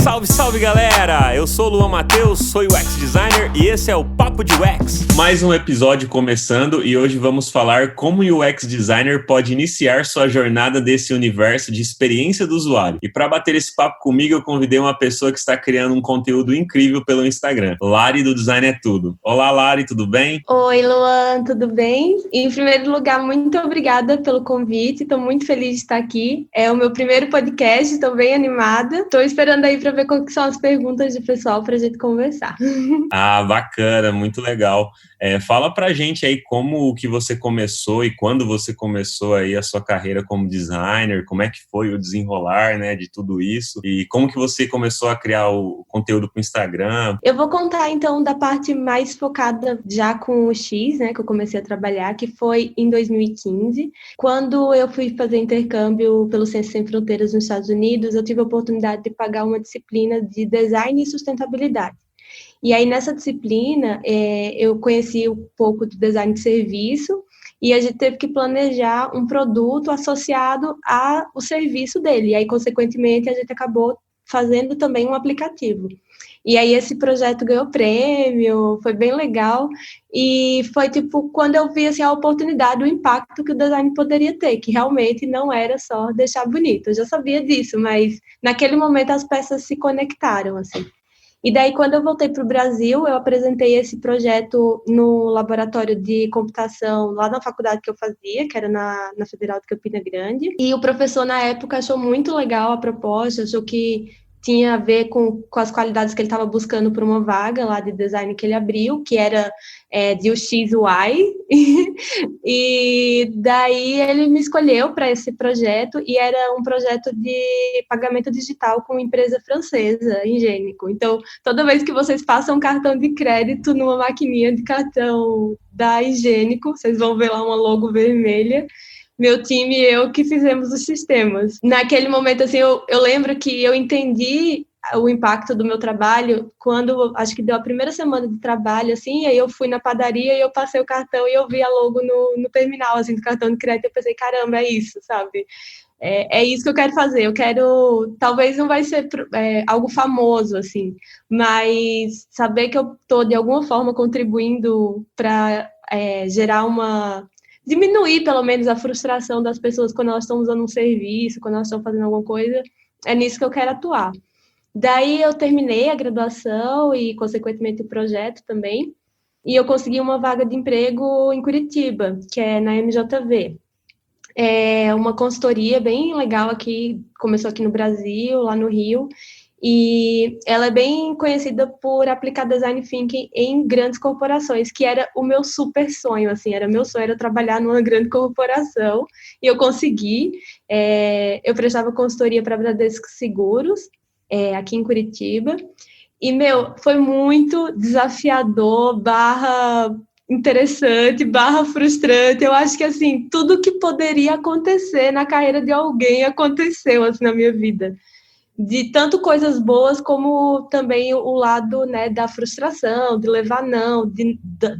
Salve, salve galera! Eu sou o Luan Matheus, sou UX Designer e esse é o Papo de UX. Mais um episódio começando e hoje vamos falar como o UX Designer pode iniciar sua jornada desse universo de experiência do usuário. E para bater esse papo comigo, eu convidei uma pessoa que está criando um conteúdo incrível pelo Instagram, Lari do Design é Tudo. Olá Lari, tudo bem? Oi Luan, tudo bem? Em primeiro lugar, muito obrigada pelo convite, estou muito feliz de estar aqui. É o meu primeiro podcast, estou bem animada. Estou esperando aí para ver quais são as perguntas do pessoal para a gente conversar. Ah, bacana, muito legal. Fala pra gente aí como que você começou e quando você começou aí a sua carreira como designer, como é que foi o desenrolar, né, de tudo isso e como que você começou a criar o conteúdo para o Instagram. Eu vou contar então da parte mais focada já com o X, né, que eu comecei a trabalhar, que foi em 2015, quando eu fui fazer intercâmbio pelo Ciências Sem Fronteiras nos Estados Unidos. Eu tive a oportunidade de pagar uma disciplina de design e sustentabilidade. E aí, nessa disciplina, eu conheci um pouco do design de serviço e a gente teve que planejar um produto associado ao serviço dele. E aí, consequentemente, a gente acabou fazendo também um aplicativo. E aí, esse projeto ganhou prêmio, foi bem legal. E foi, tipo, quando eu vi, assim, a oportunidade, o impacto que o design poderia ter, que realmente não era só deixar bonito. Eu já sabia disso, mas naquele momento as peças se conectaram, assim. E daí, quando eu voltei para o Brasil, eu apresentei esse projeto no laboratório de computação lá na faculdade que eu fazia, que era na Federal de Campina Grande. E o professor, na época, achou muito legal a proposta, achou que tinha a ver com as qualidades que ele estava buscando para uma vaga lá de design que ele abriu, que era de UX/UI. E daí ele me escolheu para esse projeto, e era um projeto de pagamento digital com uma empresa francesa, Ingênico. Então, toda vez que vocês passam um cartão de crédito numa maquininha de cartão da Ingênico, vocês vão ver lá uma logo vermelha. Meu time e eu que fizemos os sistemas. Naquele momento, assim, eu lembro que eu entendi o impacto do meu trabalho quando, acho que deu a primeira semana de trabalho, assim, aí eu fui na padaria e eu passei o cartão e eu vi a logo no terminal, assim, do cartão de crédito. Eu pensei, caramba, é isso, sabe? É isso que eu quero fazer. Eu quero, talvez não vai ser algo famoso, assim, mas saber que eu estou, de alguma forma, contribuindo para gerar diminuir, pelo menos, a frustração das pessoas quando elas estão usando um serviço, quando elas estão fazendo alguma coisa, é nisso que eu quero atuar. Daí eu terminei a graduação e, consequentemente, o projeto também, e eu consegui uma vaga de emprego em Curitiba, que é na MJV. É uma consultoria bem legal aqui, começou aqui no Brasil, lá no Rio, e ela é bem conhecida por aplicar design thinking em grandes corporações, que era o meu super sonho, assim, meu sonho era trabalhar numa grande corporação, e eu consegui. Eu prestava consultoria para Bradesco Seguros, aqui em Curitiba, e, foi muito desafiador, interessante, frustrante. Eu acho que, assim, tudo que poderia acontecer na carreira de alguém aconteceu, assim, na minha vida. De tanto coisas boas como também o lado, né, da frustração, de levar não,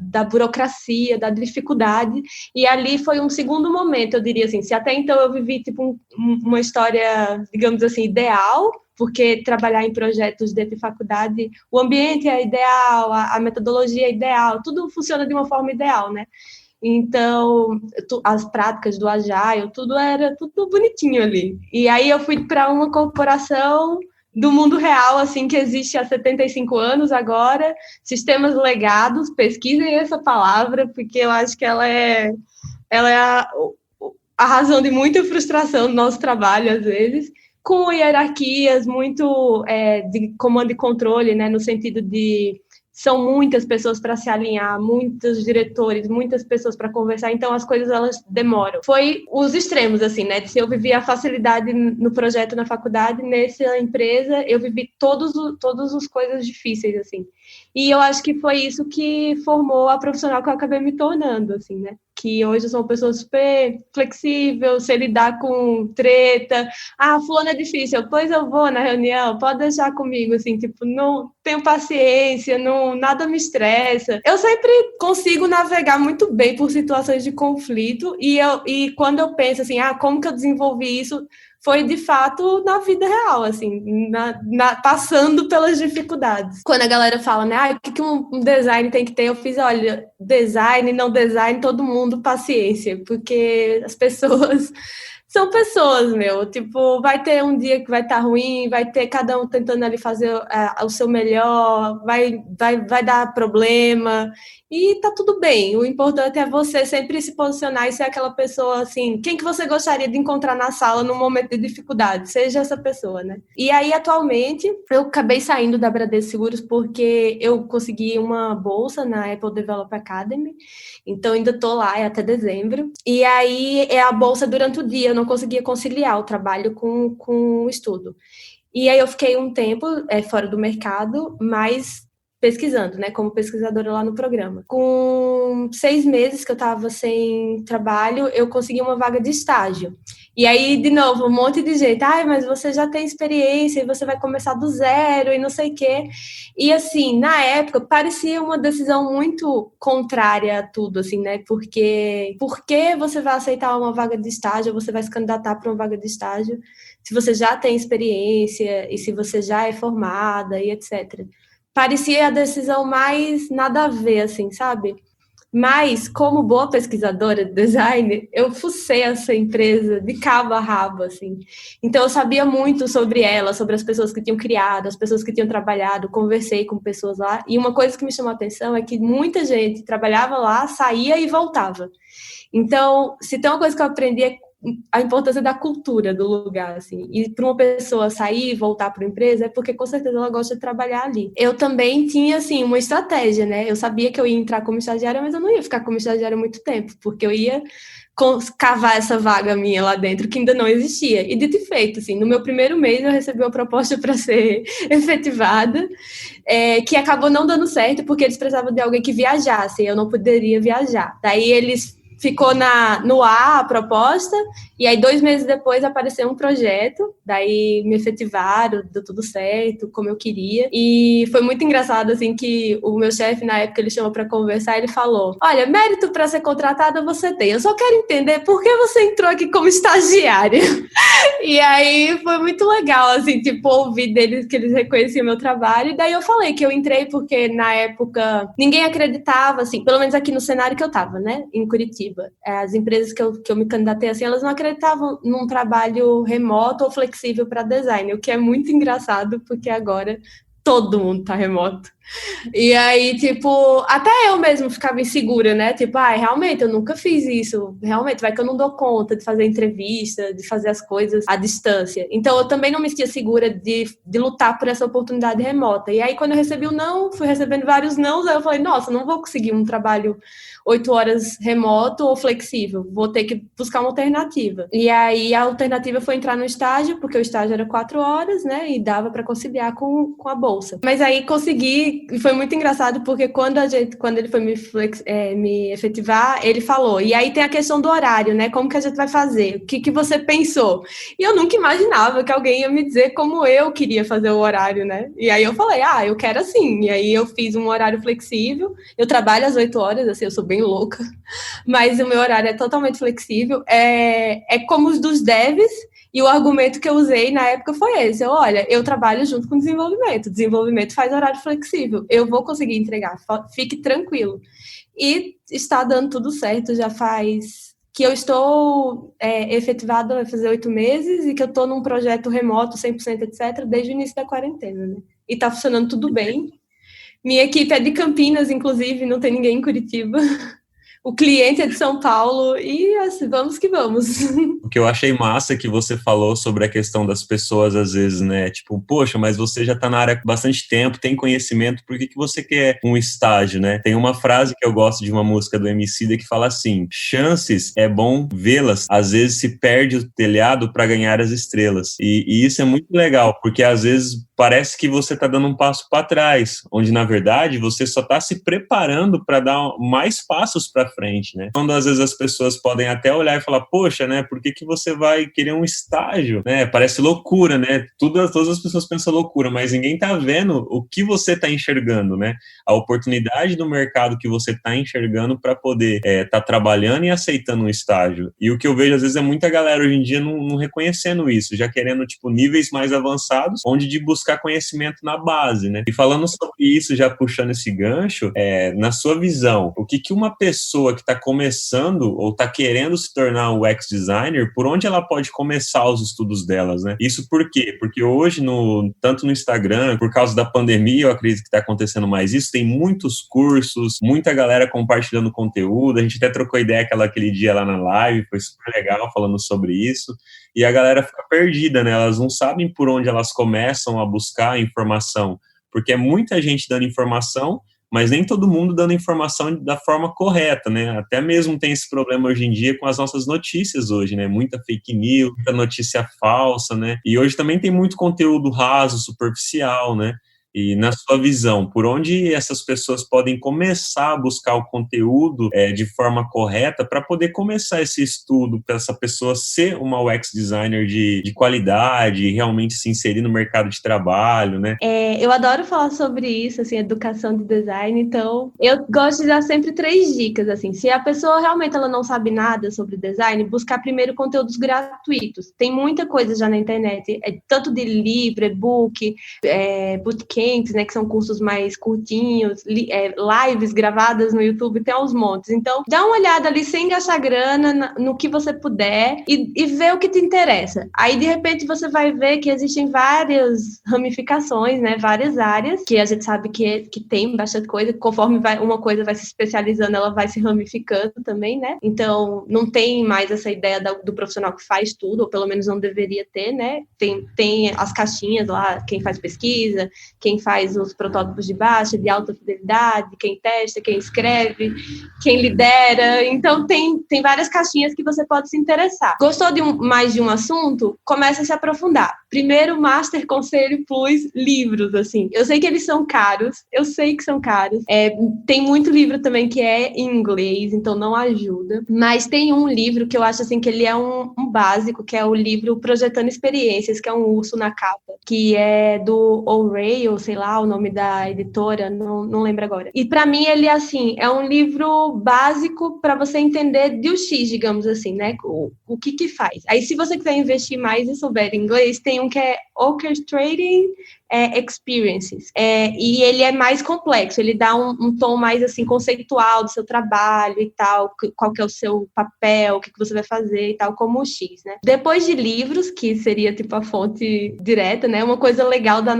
da burocracia, da dificuldade. E ali foi um segundo momento, eu diria assim. Se até então eu vivi tipo uma história, digamos assim, ideal, porque trabalhar em projetos dentro de faculdade, o ambiente é ideal, a metodologia é ideal, tudo funciona de uma forma ideal, né? Então, as práticas do Agile, era tudo bonitinho ali. E aí eu fui para uma corporação do mundo real, assim, que existe há 75 anos agora, sistemas legados. Pesquisem essa palavra, porque eu acho que ela é a razão de muita frustração do nosso trabalho, às vezes, com hierarquias muito de comando e controle, né, no sentido de são muitas pessoas para se alinhar, muitos diretores, muitas pessoas para conversar, então as coisas elas demoram. Foi os extremos, assim, né? Se eu vivi a facilidade no projeto na faculdade, nessa empresa eu vivi todas as coisas difíceis, assim. E eu acho que foi isso que formou a profissional que eu acabei me tornando, assim, né? Que hoje eu sou uma pessoa super flexível, sei lidar com treta. Ah, fulano é difícil, pois eu vou na reunião, pode deixar comigo, assim, tipo, não tenho paciência, não, nada me estressa. Eu sempre consigo navegar muito bem por situações de conflito e quando eu penso assim, como que eu desenvolvi isso? foi de fato na vida real, assim, passando pelas dificuldades. Quando a galera fala, né, o que um design tem que ter, eu fiz, olha, design, não design, todo mundo paciência, porque as pessoas são pessoas, tipo, vai ter um dia que vai estar ruim, vai ter cada um tentando ali fazer o seu melhor, vai dar problema, e tá tudo bem. O importante é você sempre se posicionar e ser aquela pessoa, assim, quem que você gostaria de encontrar na sala num momento de dificuldade, seja essa pessoa, né? E aí, atualmente, eu acabei saindo da Bradesco Seguros porque eu consegui uma bolsa na Apple Developer Academy, então ainda tô lá, é até dezembro, e aí é a bolsa durante o dia, eu não conseguia conciliar o trabalho com o estudo. E aí eu fiquei um tempo fora do mercado, mas pesquisando, né, como pesquisadora lá no programa. Com 6 meses que eu estava sem trabalho, eu consegui uma vaga de estágio. E aí, de novo, um monte de gente, mas você já tem experiência e você vai começar do zero e não sei o quê. E assim, na época, parecia uma decisão muito contrária a tudo, assim, né? Porque por que você vai aceitar uma vaga de estágio, ou você vai se candidatar para uma vaga de estágio, se você já tem experiência e se você já é formada e etc. Parecia a decisão mais nada a ver, assim, sabe? Mas, como boa pesquisadora de design, eu fucei essa empresa de cabo a rabo, assim. Então, eu sabia muito sobre ela, sobre as pessoas que tinham criado, as pessoas que tinham trabalhado, conversei com pessoas lá. E uma coisa que me chamou a atenção é que muita gente trabalhava lá, saía e voltava. Então, se tem uma coisa que eu aprendi é a importância da cultura do lugar, assim. E para uma pessoa sair e voltar para a empresa é porque com certeza ela gosta de trabalhar ali. Eu também tinha, assim, uma estratégia, né? Eu sabia que eu ia entrar como estagiária, mas eu não ia ficar como estagiária muito tempo, porque eu ia cavar essa vaga minha lá dentro, que ainda não existia. E dito e feito, assim, no meu primeiro mês eu recebi uma proposta para ser efetivada, que acabou não dando certo, porque eles precisavam de alguém que viajasse, e eu não poderia viajar. Daí eles ficou no ar a proposta, e aí 2 meses depois apareceu um projeto, daí me efetivaram, deu tudo certo, como eu queria, e foi muito engraçado, assim, que o meu chefe, na época, ele chamou para conversar, ele falou, olha, mérito para ser contratada você tem, eu só quero entender por que você entrou aqui como estagiária. E aí foi muito legal, assim, tipo, ouvir deles que eles reconheciam o meu trabalho, e daí eu falei que eu entrei porque, na época, ninguém acreditava, assim, pelo menos aqui no cenário que eu tava, né, em Curitiba. As empresas que eu me candidatei, assim, elas não acreditavam num trabalho remoto ou flexível para design, o que é muito engraçado, porque agora todo mundo tá remoto. E aí, tipo, até eu mesmo ficava insegura, né? Tipo, realmente, eu nunca fiz isso. Realmente, vai que eu não dou conta de fazer entrevista, de fazer as coisas à distância. Então, eu também não me sentia segura de lutar por essa oportunidade remota. E aí, quando eu recebi o não, fui recebendo vários nãos, aí eu falei, nossa, não vou conseguir um trabalho 8 horas remoto ou flexível. Vou ter que buscar uma alternativa. E aí, a alternativa foi entrar no estágio, porque o estágio era 4 horas, né? E dava para conciliar com a bolsa. Mas aí, consegui. E foi muito engraçado, porque quando ele foi me efetivar, ele falou, e aí tem a questão do horário, né? Como que a gente vai fazer? O que você pensou? E eu nunca imaginava que alguém ia me dizer como eu queria fazer o horário, né? E aí eu falei, eu quero assim. E aí eu fiz um horário flexível, eu trabalho às 8 horas, assim, eu sou bem louca, mas o meu horário é totalmente flexível. É como os dos devs, e o argumento que eu usei na época foi esse. Olha, eu trabalho junto com desenvolvimento faz horário flexível. Eu vou conseguir entregar, fique tranquilo. E está dando tudo certo, já faz que eu estou efetivada, vai fazer 8 meses, e que eu estou num projeto remoto, 100%, etc., desde o início da quarentena, né? E está funcionando tudo bem. Minha equipe é de Campinas, inclusive, não tem ninguém em Curitiba. O cliente é de São Paulo e assim, vamos que vamos. O que eu achei massa que você falou sobre a questão das pessoas, às vezes, né? Tipo, poxa, mas você já tá na área há bastante tempo, tem conhecimento, por que você quer um estágio, né? Tem uma frase que eu gosto de uma música do Emicida que fala assim, chances é bom vê-las, às vezes se perde o telhado para ganhar as estrelas. E isso é muito legal, porque às vezes parece que você tá dando um passo para trás, onde na verdade você só tá se preparando para dar mais passos para frente, né? Quando às vezes as pessoas podem até olhar e falar, poxa, né, por que que você vai querer um estágio, né? Parece loucura, né? Todas as pessoas pensam loucura, mas ninguém tá vendo o que você tá enxergando, né? A oportunidade do mercado que você tá enxergando para poder tá trabalhando e aceitando um estágio. E o que eu vejo, às vezes, é muita galera hoje em dia não reconhecendo isso, já querendo, tipo, níveis mais avançados, onde de buscar conhecimento na base, né? E falando sobre isso, já puxando esse gancho, na sua visão, o que uma pessoa que está começando ou está querendo se tornar um UX designer, por onde ela pode começar os estudos delas, né? Isso por quê? Porque hoje, tanto no Instagram, por causa da pandemia, eu acredito que está acontecendo mais isso, tem muitos cursos, muita galera compartilhando conteúdo, a gente até trocou ideia aquele dia lá na live, foi super legal falando sobre isso, e a galera fica perdida, né? Elas não sabem por onde elas começam a buscar a informação, porque é muita gente dando informação, mas nem todo mundo dando informação da forma correta, né? Até mesmo tem esse problema hoje em dia com as nossas notícias hoje, né? Muita fake news, muita notícia falsa, né? E hoje também tem muito conteúdo raso, superficial, né? E na sua visão, por onde essas pessoas podem começar a buscar o conteúdo de forma correta para poder começar esse estudo, para essa pessoa ser uma UX designer de qualidade, realmente se inserir no mercado de trabalho, né? Eu adoro falar sobre isso, assim, educação de design, então eu gosto de dar sempre 3 dicas, assim, se a pessoa realmente ela não sabe nada sobre design, buscar primeiro conteúdos gratuitos. Tem muita coisa já na internet, tanto de livro, e-book, bootcamps, né, que são cursos mais curtinhos, lives gravadas no YouTube, tem aos montes. Então, dá uma olhada ali sem gastar grana no que você puder e vê o que te interessa. Aí, de repente, você vai ver que existem várias ramificações, né, várias áreas, que a gente sabe que tem bastante coisa, conforme uma coisa vai se especializando, ela vai se ramificando também, né? Então, não tem mais essa ideia do profissional que faz tudo, ou pelo menos não deveria ter, né? Tem as caixinhas lá, quem faz pesquisa, quem faz os protótipos de baixa, de alta fidelidade, quem testa, quem escreve, quem lidera. Então, tem várias caixinhas que você pode se interessar. Gostou mais de um assunto? Começa a se aprofundar. Primeiro, Master, Conselho, Plus, livros, assim. Eu sei que eles são caros, eu sei que são caros. Tem muito livro também que é em inglês, então não ajuda. Mas tem um livro que eu acho, assim, que ele é um básico, que é o livro Projetando Experiências, que é um urso na capa, que é do O'Reilly, sei lá o nome da editora, não lembro agora. E para mim ele, assim, é um livro básico para você entender de UX, digamos assim, né? O que faz. Aí, se você quiser investir mais e souber inglês, tem um que é Orchestrating Experiences. E ele é mais complexo, ele dá um tom mais, assim, conceitual do seu trabalho e tal, qual que é o seu papel, o que você vai fazer e tal, como o X, né? Depois de livros, que seria, tipo, a fonte direta, né? Uma coisa legal do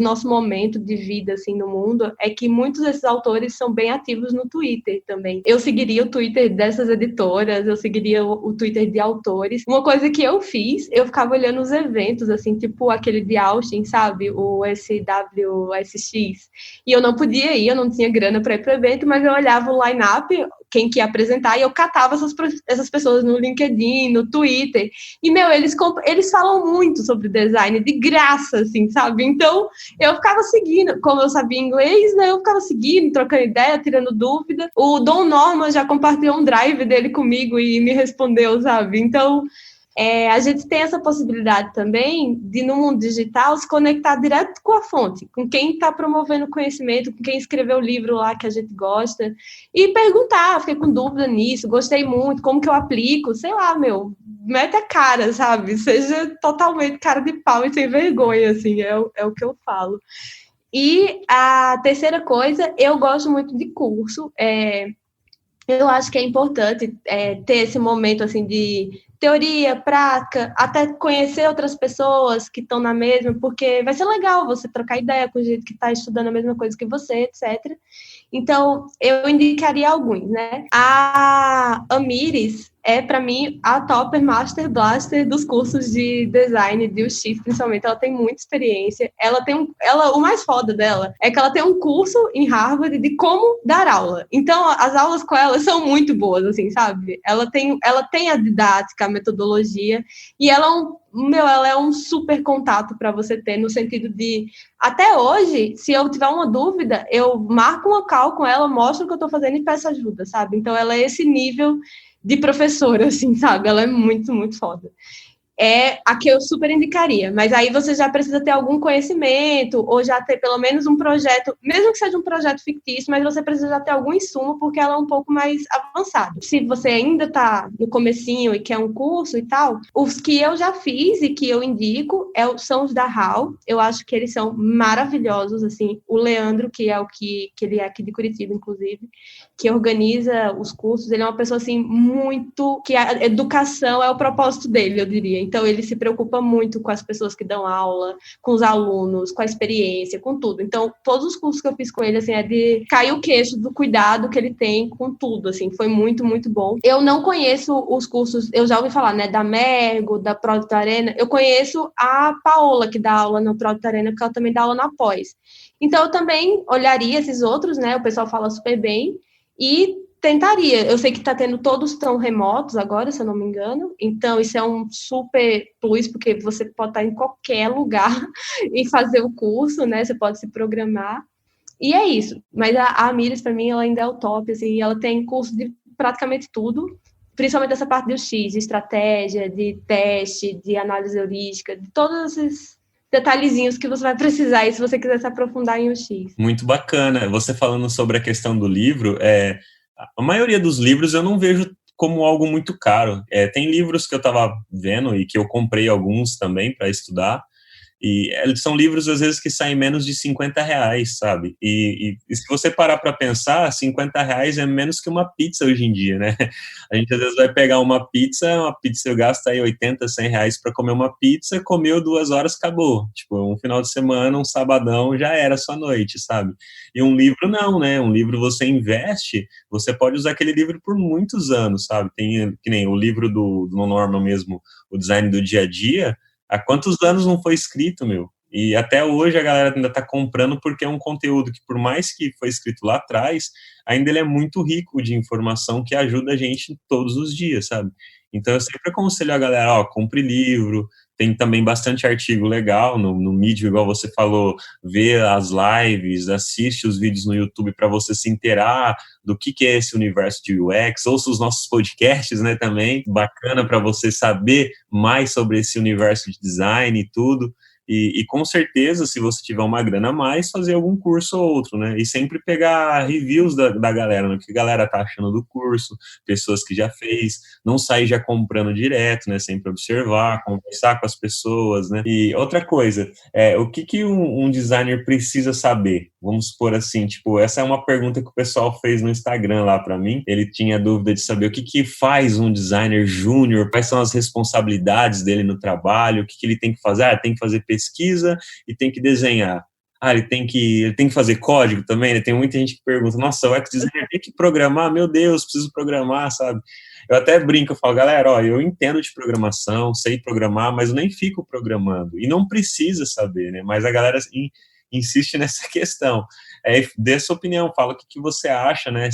nosso momento de vida, assim, no mundo, é que muitos desses autores são bem ativos no Twitter também. Eu seguiria o Twitter dessas editoras, eu seguiria o Twitter de autores. Uma coisa que eu fiz, eu ficava olhando os eventos, assim, tipo aquele de Austin, sabe? O SWSX. E eu não podia ir, eu não tinha grana para ir para o evento, mas eu olhava o line-up, quem que ia apresentar, e eu catava essas pessoas no LinkedIn, no Twitter. E, eles falam muito sobre design, de graça, assim, sabe? Então, eu ficava seguindo, como eu sabia inglês, né? Eu ficava seguindo, trocando ideia, tirando dúvida. O Dom Norman já compartilhou um drive dele comigo e me respondeu, sabe? Então, a gente tem essa possibilidade também de, no mundo digital, se conectar direto com a fonte, com quem está promovendo conhecimento, com quem escreveu o livro lá que a gente gosta, e perguntar, fiquei com dúvida nisso, gostei muito, como que eu aplico, sei lá, mete a cara, sabe? Seja totalmente cara de pau e sem vergonha, assim, é o que eu falo. E a terceira coisa, eu gosto muito de curso, eu acho que é importante ter esse momento, assim, de teoria, prática, até conhecer outras pessoas que estão na mesma, porque vai ser legal você trocar ideia com gente que está estudando a mesma coisa que você, etc. Então, eu indicaria alguns, né? A Amires é, para mim, a Topper Master Blaster dos cursos de design de UX, principalmente. Ela tem muita experiência. O mais foda dela é que ela tem um curso em Harvard de como dar aula. Então, as aulas com ela são muito boas, assim, sabe? Ela tem a didática, a metodologia, e ela é um super contato para você ter, no sentido de, até hoje, se eu tiver uma dúvida, eu marco uma call com ela, mostro o que eu estou fazendo e peço ajuda, sabe? Então, ela é esse nível de professora, assim, sabe? Ela é muito, muito foda. É a que eu super indicaria, mas aí você já precisa ter algum conhecimento, ou já ter pelo menos um projeto, mesmo que seja um projeto fictício, mas você precisa já ter algum insumo, porque ela é um pouco mais avançada. Se você ainda está no comecinho e quer um curso e tal, os que eu já fiz e que eu indico são os da HAL, eu acho que eles são maravilhosos, assim, o Leandro, que é que ele é aqui de Curitiba, inclusive, que organiza os cursos, ele é uma pessoa, assim, muito, que a educação é o propósito dele, eu diria. Então, ele se preocupa muito com as pessoas que dão aula, com os alunos, com a experiência, com tudo. Então, todos os cursos que eu fiz com ele, assim, é de cair o queixo do cuidado que ele tem com tudo, assim, foi muito, muito bom. Eu não conheço os cursos, eu já ouvi falar, né, da Mergo, da Product Arena, eu conheço a Paola, que dá aula no Product Arena, porque ela também dá aula na pós. Então, eu também olharia esses outros, né, o pessoal fala super bem, e tentaria. Eu sei que está tendo, todos estão remotos agora, se eu não me engano. Então, isso é um super plus, porque você pode estar em qualquer lugar e fazer o curso, né? Você pode se programar. E é isso. Mas a Mires, para mim, ela ainda é o top, assim. Ela tem curso de praticamente tudo, principalmente essa parte do X, de estratégia, de teste, de análise heurística, de todos esses detalhezinhos que você vai precisar aí se você quiser se aprofundar em UX. Muito bacana. Você falando sobre a questão do livro, a maioria dos livros eu não vejo como algo muito caro. Tem livros que eu estava vendo e que eu comprei alguns também para estudar, e são livros, às vezes, que saem menos de R$50, sabe? E se você parar para pensar, R$50 é menos que uma pizza hoje em dia, né? A gente, às vezes, vai pegar uma pizza gasta aí R$80, R$100 para comer uma pizza, comeu 2 horas, acabou. Tipo, um final de semana, um sabadão, já era sua noite, sabe? E um livro não, né? Um livro você investe, você pode usar aquele livro por muitos anos, sabe? Tem, que nem o livro do Norman mesmo, o Design do Dia a Dia. Há quantos anos não foi escrito, meu? E até hoje a galera ainda está comprando porque é um conteúdo que, por mais que foi escrito lá atrás, ainda ele é muito rico de informação que ajuda a gente todos os dias, sabe? Então eu sempre aconselho a galera, ó, compre livro, tem também bastante artigo legal no Medium, igual você falou, vê as lives, assiste os vídeos no YouTube para você se inteirar do que é esse universo de UX, ouça os nossos podcasts, né, também, bacana para você saber mais sobre esse universo de design e tudo. E com certeza, se você tiver uma grana a mais, fazer algum curso ou outro, né? E sempre pegar reviews da galera, né? O que a galera tá achando do curso, pessoas que já fez, não sair já comprando direto, né? Sempre observar, conversar com as pessoas, né? E outra coisa, o que um designer precisa saber? Vamos supor assim, tipo, essa é uma pergunta que o pessoal fez no Instagram lá para mim. Ele tinha dúvida de saber o que faz um designer júnior, quais são as responsabilidades dele no trabalho, o que ele tem que fazer. Ah, tem que fazer pesquisa e tem que desenhar. Ah, ele tem que fazer código também, né? Tem muita gente que pergunta, nossa, o UX designer tem que programar? Meu Deus, preciso programar, sabe? Eu até brinco, eu falo, galera, ó, eu entendo de programação, sei programar, mas eu nem fico programando. E não precisa saber, né? Mas a galera insiste nessa questão. Dê sua opinião, fala o que você acha, né?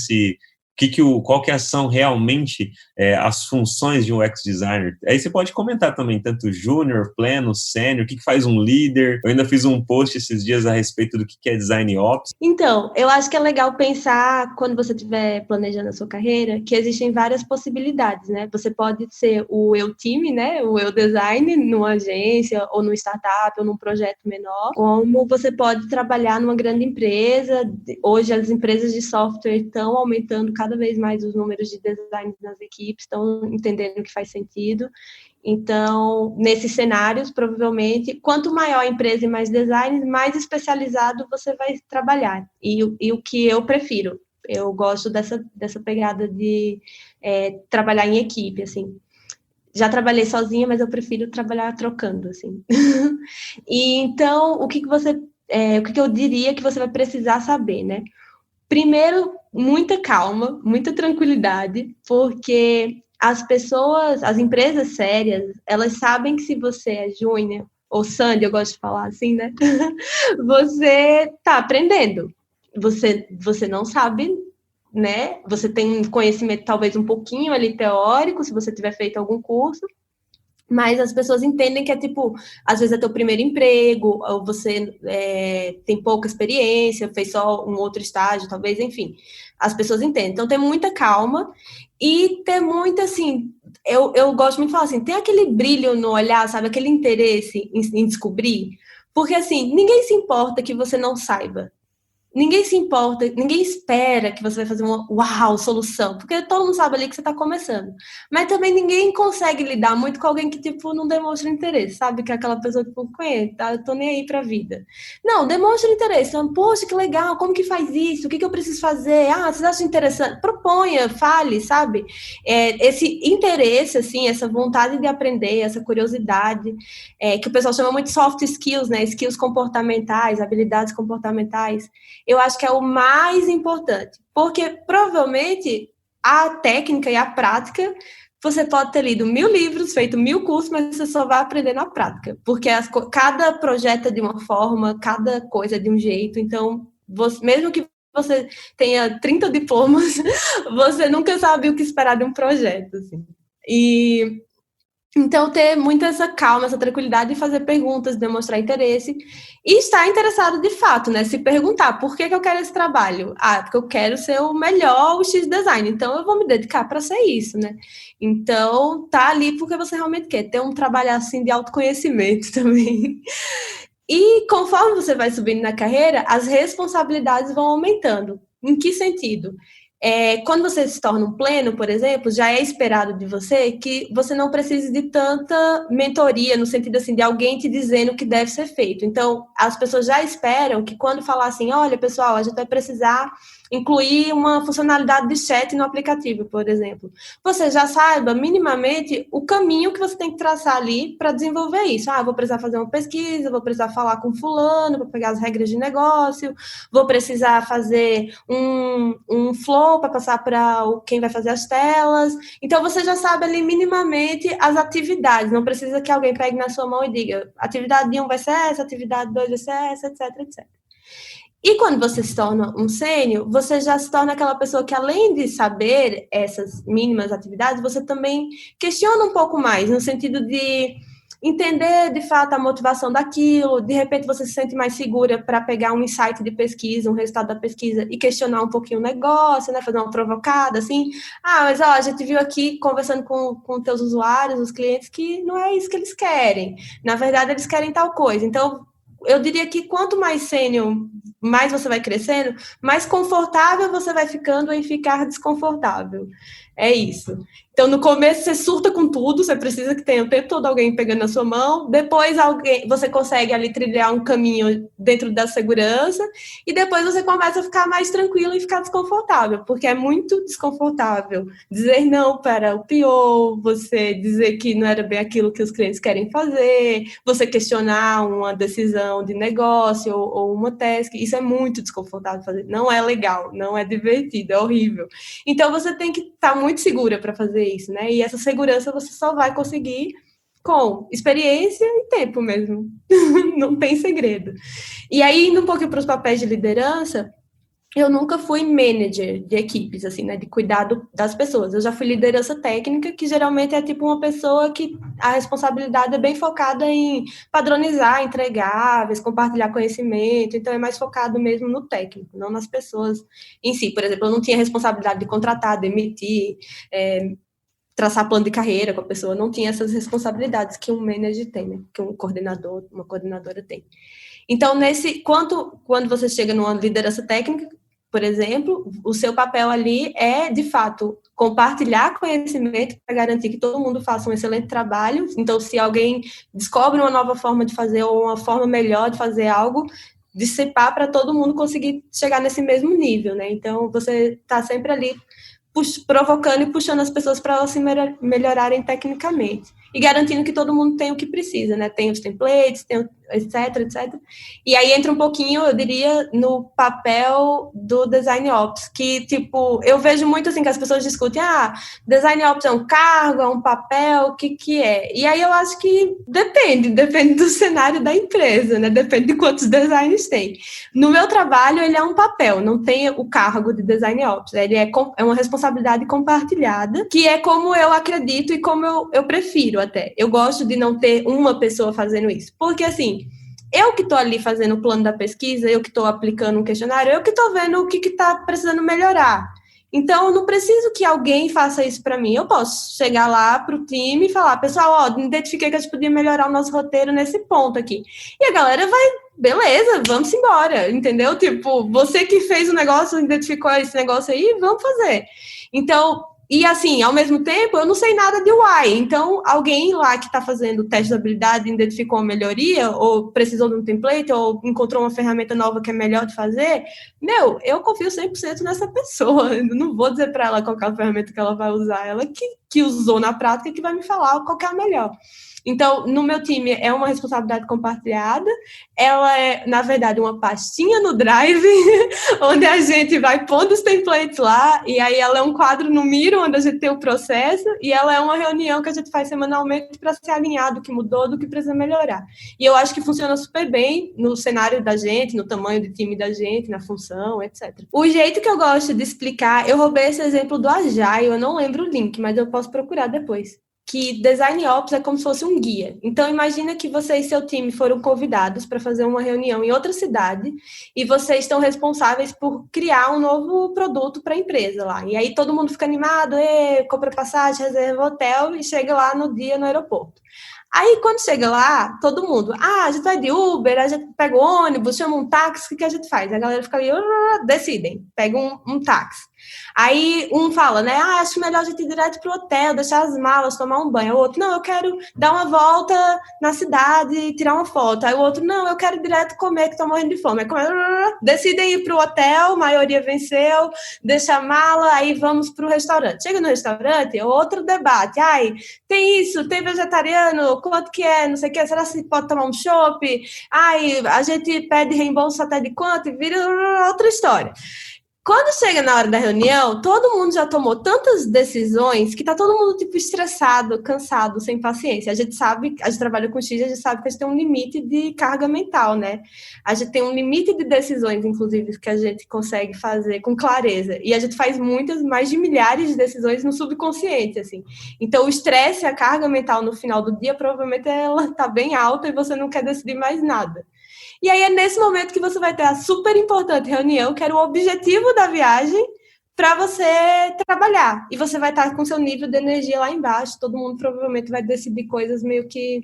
Qual que são realmente as funções de um UX designer. Aí você pode comentar também, tanto júnior, pleno, sênior, o que faz um líder. Eu ainda fiz um post esses dias a respeito do que é design ops. Então, eu acho que é legal pensar, quando você estiver planejando a sua carreira, que existem várias possibilidades, né? Você pode ser o eu time, né? O eu design numa agência, ou numa startup, ou num projeto menor. Como você pode trabalhar numa grande empresa. Hoje as empresas de software estão aumentando cada vez mais os números de design nas equipes, estão entendendo que faz sentido. Então, nesses cenários, provavelmente, quanto maior a empresa e mais design, mais especializado você vai trabalhar. E o que eu prefiro, eu gosto dessa pegada de trabalhar em equipe, assim. Já trabalhei sozinha, mas eu prefiro trabalhar trocando, assim. E então, o que eu diria que você vai precisar saber, né? Primeiro, muita calma, muita tranquilidade, porque as empresas sérias, elas sabem que se você é júnior, ou Sandy, eu gosto de falar assim, né? Você está aprendendo. Você não sabe, né? Você tem um conhecimento talvez um pouquinho ali teórico, se você tiver feito algum curso, mas as pessoas entendem que é tipo, às vezes é teu primeiro emprego, ou você tem pouca experiência, fez só um outro estágio, talvez, enfim. As pessoas entendem. Então, ter muita calma e ter muita, assim, eu gosto muito de falar assim, tem aquele brilho no olhar, sabe? Aquele interesse em descobrir. Porque, assim, ninguém se importa que você não saiba. Ninguém se importa, ninguém espera que você vai fazer uma uau, solução, porque todo mundo sabe ali que você está começando. Mas também ninguém consegue lidar muito com alguém que, tipo, não demonstra interesse, sabe? Que é aquela pessoa que, tipo, conhece, tá? Eu tô nem aí pra vida. Não, demonstra interesse. Então, poxa, que legal, como que faz isso? O que eu preciso fazer? Ah, vocês acham interessante? Proponha, fale, sabe? Esse interesse, assim, essa vontade de aprender, essa curiosidade, que o pessoal chama muito de soft skills, né? Skills comportamentais, habilidades comportamentais. Eu acho que é o mais importante, porque provavelmente a técnica e a prática, você pode ter lido 1000 livros, feito 1000 cursos, mas você só vai aprender na prática, porque cada projeto é de uma forma, cada coisa é de um jeito, então, mesmo que você tenha 30 diplomas, você nunca sabe o que esperar de um projeto, assim. Então, ter muita essa calma, essa tranquilidade de fazer perguntas, demonstrar interesse e estar interessado de fato, né? Se perguntar, por que eu quero esse trabalho? Ah, porque eu quero ser o melhor UX design, então eu vou me dedicar para ser isso, né? Então, tá ali porque você realmente quer ter um trabalho assim de autoconhecimento também. E conforme você vai subindo na carreira, as responsabilidades vão aumentando. Em que sentido? Quando você se torna um pleno, por exemplo, já é esperado de você que você não precise de tanta mentoria, no sentido assim, de alguém te dizendo o que deve ser feito. Então, as pessoas já esperam que quando falar assim, olha, pessoal, a gente vai precisar incluir uma funcionalidade de chat no aplicativo, por exemplo. Você já saiba minimamente o caminho que você tem que traçar ali para desenvolver isso. Ah, vou precisar fazer uma pesquisa, vou precisar falar com fulano para pegar as regras de negócio, vou precisar fazer um flow para passar para quem vai fazer as telas. Então, você já sabe ali minimamente as atividades. Não precisa que alguém pegue na sua mão e diga atividade 1 vai ser essa, atividade 2 vai ser essa, etc, etc. E quando você se torna um sênior, você já se torna aquela pessoa que, além de saber essas mínimas atividades, você também questiona um pouco mais, no sentido de entender, de fato, a motivação daquilo. De repente, você se sente mais segura para pegar um insight de pesquisa, um resultado da pesquisa e questionar um pouquinho o negócio, né? Fazer uma provocada, assim. Ah, mas, ó, a gente viu aqui, conversando com teus usuários, os clientes, que não é isso que eles querem. Na verdade, eles querem tal coisa. Então, eu diria que quanto mais sênior, mais você vai crescendo, mais confortável você vai ficando em ficar desconfortável. É isso. Então, no começo, você surta com tudo, você precisa que tenha o tempo todo alguém pegando na sua mão, depois você consegue ali trilhar um caminho dentro da segurança, e depois você começa a ficar mais tranquilo e ficar desconfortável, porque é muito desconfortável dizer não para o PO, você dizer que não era bem aquilo que os clientes querem fazer, você questionar uma decisão de negócio ou uma task, isso é muito desconfortável fazer, não é legal, não é divertido, é horrível. Então, você tem que estar muito segura para fazer isso, né? E essa segurança você só vai conseguir com experiência e tempo mesmo. Não tem segredo. E aí, indo um pouquinho para os papéis de liderança, eu nunca fui manager de equipes, assim, né? De cuidado das pessoas. Eu já fui liderança técnica, que geralmente é tipo uma pessoa que a responsabilidade é bem focada em padronizar entregáveis, compartilhar conhecimento. Então, é mais focado mesmo no técnico, não nas pessoas em si. Por exemplo, eu não tinha responsabilidade de contratar, demitir, traçar plano de carreira com a pessoa, não tinha essas responsabilidades que um manager tem, né? Que um coordenador, uma coordenadora tem. Então, quando você chega numa liderança técnica, por exemplo, o seu papel ali é, de fato, compartilhar conhecimento para garantir que todo mundo faça um excelente trabalho. Então, se alguém descobre uma nova forma de fazer ou uma forma melhor de fazer algo, dissipar para todo mundo conseguir chegar nesse mesmo nível, né? Então, você está sempre ali provocando e puxando as pessoas para elas se melhorarem tecnicamente. E garantindo que todo mundo tem o que precisa, né? Tem os templates, tem etc, etc. E aí entra um pouquinho, eu diria, no papel do Design Ops, que, tipo, eu vejo muito, assim, que as pessoas discutem, Design Ops é um cargo, é um papel, o que é? E aí eu acho que depende do cenário da empresa, né? Depende de quantos designers tem. No meu trabalho, ele é um papel, não tem o cargo de Design Ops, ele é uma responsabilidade compartilhada, que é como eu acredito e como eu prefiro. até. Eu gosto de não ter uma pessoa fazendo isso. Porque, assim, eu que estou ali fazendo o plano da pesquisa, eu que estou aplicando um questionário, eu que estou vendo o que está precisando melhorar. Então, eu não preciso que alguém faça isso para mim. Eu posso chegar lá para o time e falar, pessoal, ó, identifiquei que a gente podia melhorar o nosso roteiro nesse ponto aqui. E a galera vai, beleza, vamos embora, entendeu? Tipo, você que fez o negócio, identificou esse negócio aí, vamos fazer. Então, e assim, ao mesmo tempo, eu não sei nada de UI. Então, alguém lá que está fazendo o teste de habilidade identificou uma melhoria, ou precisou de um template, ou encontrou uma ferramenta nova que é melhor de fazer, eu confio 100% nessa pessoa. Eu não vou dizer para ela qual é a ferramenta que ela vai usar, ela que usou na prática que vai me falar qual é a melhor. Então, no meu time, é uma responsabilidade compartilhada. Ela é, na verdade, uma pastinha no Drive, onde a gente vai pondo os templates lá, e aí ela é um quadro no Miro, onde a gente tem o processo, e ela é uma reunião que a gente faz semanalmente para se alinhar do que mudou, do que precisa melhorar. E eu acho que funciona super bem no cenário da gente, no tamanho do time da gente, na função, etc. O jeito que eu gosto de explicar, eu roubei esse exemplo do Agile, eu não lembro o link, mas eu posso procurar depois. Que Design Ops é como se fosse um guia. Então, imagina que você e seu time foram convidados para fazer uma reunião em outra cidade e vocês estão responsáveis por criar um novo produto para a empresa lá. E aí todo mundo fica animado, compra passagem, reserva hotel e chega lá no dia no aeroporto. Aí, quando chega lá, todo mundo, a gente vai de Uber, a gente pega o ônibus, chama um táxi, o que a gente faz? A galera fica ali, decidem, pega um táxi. Aí um fala, né, acho melhor a gente ir direto pro hotel, deixar as malas, tomar um banho. O outro, não, eu quero dar uma volta na cidade e tirar uma foto. Aí o outro, não, eu quero ir direto comer, que tô morrendo de fome. Aí decidem ir pro hotel, maioria venceu, deixa a mala, aí vamos pro restaurante. Chega no restaurante, outro debate. Ai, tem isso, tem vegetariano, quanto que é, não sei o que, será que pode tomar um chopp? Ai, a gente pede reembolso até de quanto? E vira outra história. Quando chega na hora da reunião, todo mundo já tomou tantas decisões que tá todo mundo, tipo, estressado, cansado, sem paciência. A gente sabe, a gente trabalha com X, a gente sabe que a gente tem um limite de carga mental, né? A gente tem um limite de decisões, inclusive, que a gente consegue fazer com clareza. E a gente faz muitas, mais de milhares de decisões no subconsciente, assim. Então, o estresse, a carga mental no final do dia, provavelmente ela tá bem alta e você não quer decidir mais nada. E aí é nesse momento que você vai ter a super importante reunião, que era o objetivo da viagem, para você trabalhar. E você vai estar com seu nível de energia lá embaixo, todo mundo provavelmente vai decidir coisas meio que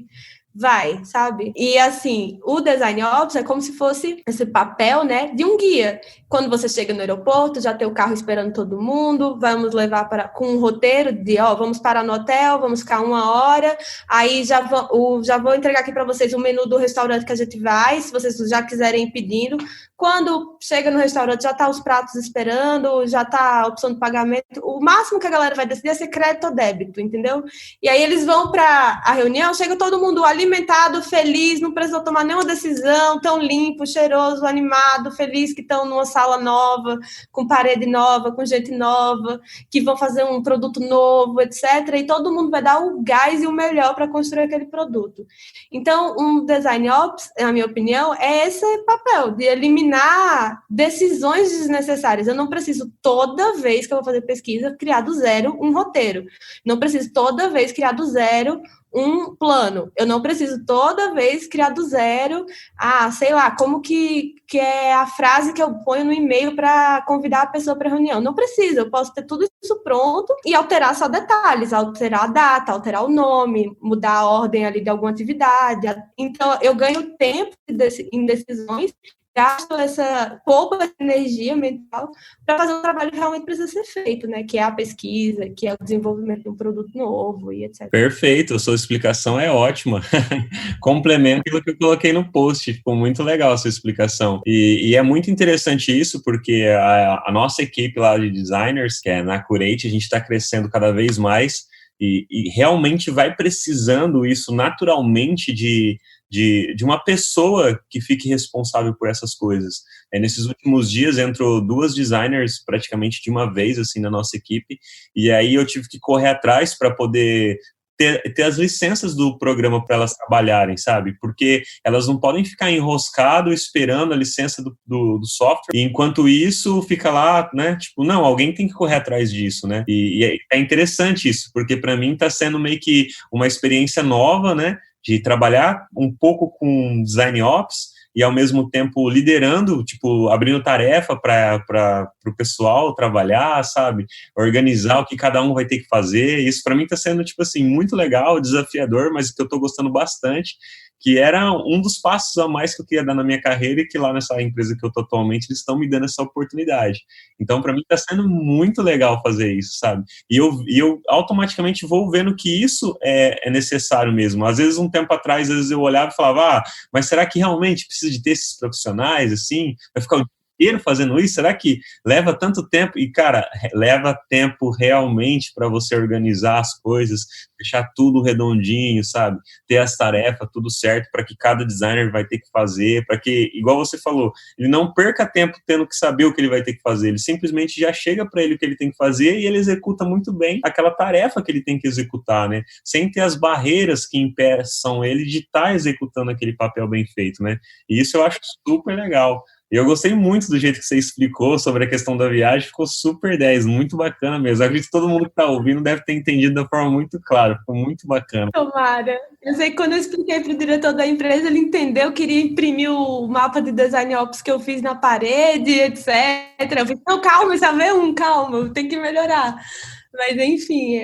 vai, sabe? E assim, o Design Ops é como se fosse esse papel, né, de um guia. Quando você chega no aeroporto, já tem o carro esperando todo mundo, vamos levar com um roteiro de, vamos parar no hotel, vamos ficar 1 hora, aí já vou entregar aqui para vocês o menu do restaurante que a gente vai, se vocês já quiserem ir pedindo. Quando chega no restaurante, já tá os pratos esperando, já tá a opção de pagamento. O máximo que a galera vai decidir é ser crédito ou débito, entendeu? E aí eles vão para a reunião, chega todo mundo alimentado, feliz, não precisou tomar nenhuma decisão, tão limpo, cheiroso, animado, feliz que estão numa sala nova, com parede nova, com gente nova, que vão fazer um produto novo, etc. E todo mundo vai dar o gás e o melhor para construir aquele produto. Então, um Design Ops, na minha opinião, é esse papel de eliminar decisões desnecessárias. Eu não preciso toda vez que eu vou fazer pesquisa criar do zero um roteiro. Não preciso toda vez criar do zero um plano. Eu não preciso toda vez criar do zero, sei lá, como que é a frase que eu ponho no e-mail para convidar a pessoa para reunião. Não precisa, eu posso ter tudo isso pronto e alterar só detalhes, alterar a data, alterar o nome, mudar a ordem ali de alguma atividade. Então, eu ganho tempo em decisões, gasto poupa essa energia mental para fazer um trabalho que realmente precisa ser feito, né? Que é a pesquisa, que é o desenvolvimento de um produto novo e etc. Perfeito, a sua explicação é ótima. Complemento aquilo que eu coloquei no post, ficou muito legal a sua explicação. E é muito interessante isso, porque a nossa equipe lá de designers, que é na Curate, a gente está crescendo cada vez mais e realmente vai precisando isso naturalmente de uma pessoa que fique responsável por essas coisas. Nesses últimos dias entrou 2 designers praticamente de uma vez assim na nossa equipe, e aí eu tive que correr atrás para poder ter as licenças do programa para elas trabalharem, sabe? Porque elas não podem ficar enroscado esperando a licença do software, e enquanto isso fica lá, né? Tipo, não, alguém tem que correr atrás disso, né? E é interessante isso, porque para mim está sendo meio que uma experiência nova, né? De trabalhar um pouco com design ops e ao mesmo tempo liderando, tipo, abrindo tarefa para o pessoal trabalhar, sabe? Organizar o que cada um vai ter que fazer. Isso para mim está sendo, tipo assim, muito legal, desafiador, mas que eu estou gostando bastante, que era um dos passos a mais que eu queria dar na minha carreira e que lá nessa empresa que eu estou atualmente, eles estão me dando essa oportunidade. Então, para mim, está sendo muito legal fazer isso, sabe? E eu automaticamente vou vendo que isso é necessário mesmo. Às vezes, um tempo atrás, às vezes eu olhava e falava, mas será que realmente precisa de ter esses profissionais, assim? Vai ficar o dia inteiro fazendo isso? Será que leva tanto tempo? E, cara, leva tempo realmente para você organizar as coisas, deixar tudo redondinho, sabe? Ter as tarefas, tudo certo, para que cada designer vai ter que fazer, para que, igual você falou, ele não perca tempo tendo que saber o que ele vai ter que fazer, ele simplesmente já chega para ele o que ele tem que fazer e ele executa muito bem aquela tarefa que ele tem que executar, né? Sem ter as barreiras que impeçam ele de estar executando aquele papel bem feito, né? E isso eu acho super legal. E eu gostei muito do jeito que você explicou sobre a questão da viagem, ficou super 10, muito bacana mesmo. Eu acredito que todo mundo que está ouvindo deve ter entendido da forma muito clara, ficou muito bacana. Tomara. Eu sei que quando eu expliquei para o diretor da empresa, ele entendeu, queria imprimir o mapa de Design Ops que eu fiz na parede, etc. Eu falei, não, calma, já vê calma, tem que melhorar. Mas, enfim,